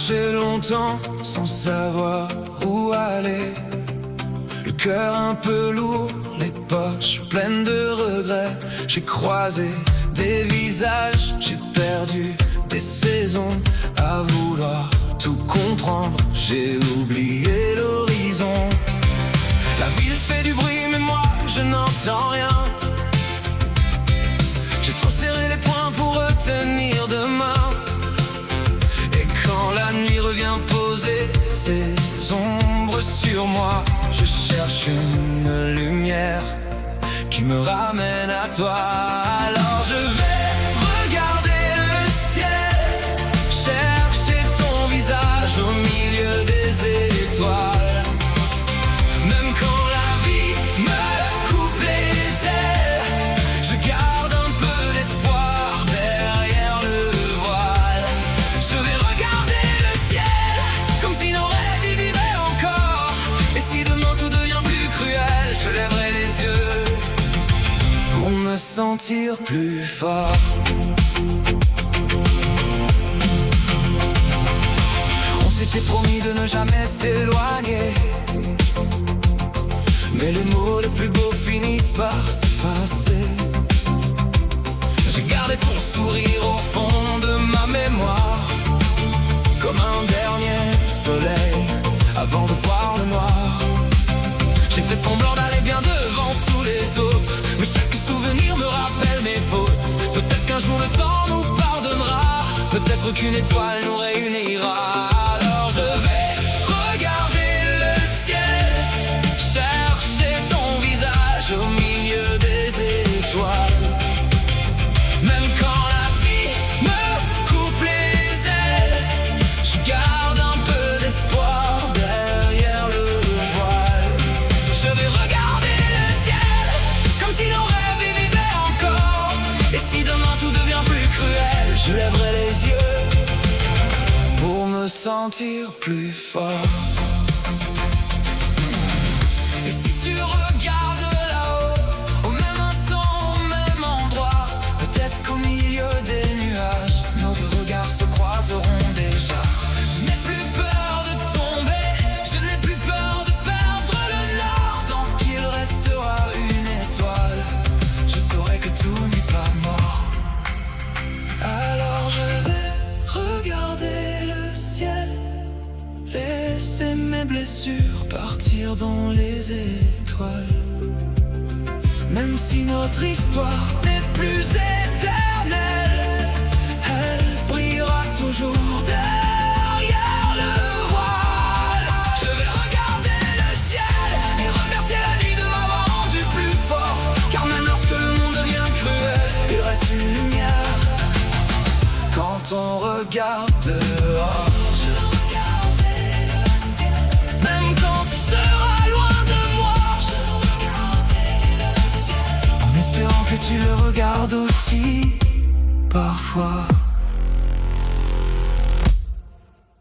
marché longtemps sans savoir où aller, le cœur un peu lourd, les poches pleines de regrets. J'ai croisé des visages, j'ai perdu des saisons à vouloir tout comprendre. J'ai oublié l'horizon. La ville fait du bruit mais moi je n'entends rien. J'ai trop serré les poings pour retenir demain. Et quand la nuit revient poser ses ombres sur moi, je cherche une lumière qui me ramène à toi. Alors je vais regarder le ciel, chercher ton visage au milieu des étoiles. Même quand la vie me coupe les ailes, je garde un peu d'espoir derrière le voile. Je vais regarder le ciel comme si nos rêves y vivaient encore. Et si demain tout devient plus cruel, je lèverai les yeux pour me sentir plus fort. On s'était promis de ne jamais s'éloigner, mais les mots les plus beaux finissent par s'effacer. J'ai gardé ton sourire au fond de ma mémoire, comme un dernier soleil avant de voir le noir. J'ai fait semblant d'aller bien devant tous les autres, mais chaque souvenir me rappelle mes fautes. Peut-être qu'un jour le temps nous pardonnera, peut-être qu'une étoile nous réunira. Alors je vais regarder le ciel, chercher ton visage au milieu des étoiles. Même quand la vie me coupe les ailes, je garde un peu d'espoir derrière le voile. Je vais regarder le ciel comme si nos rêves y vivaient encore. Et si demain tout devient plus cruel, je lèverai les yeux pour me sentir plus fort. Et si tu regardes là-haut, au même instant, au même endroit, peut-être qu'au milieu des nuages, nos deux regards se croiseront déjà. Je n'ai plus peur de tomber, je n'ai plus peur de perdre le nord. Tant qu'il restera une étoile, je saurai que tout n'est pas mort. Alors je vais regarder le ciel, laisser mes blessures partir dans les étoiles. Même si notre histoire n'est plus éternelle, elle brillera toujours derrière le voile. Je vais regarder le ciel et remercier la nuit de m'avoir rendu plus fort. Car même lorsque le monde devient cruel, il reste une lumière quand on regarde dehors. Même quand tu seras loin de moi, je regarderai le ciel, en espérant que tu le regardes aussi parfois.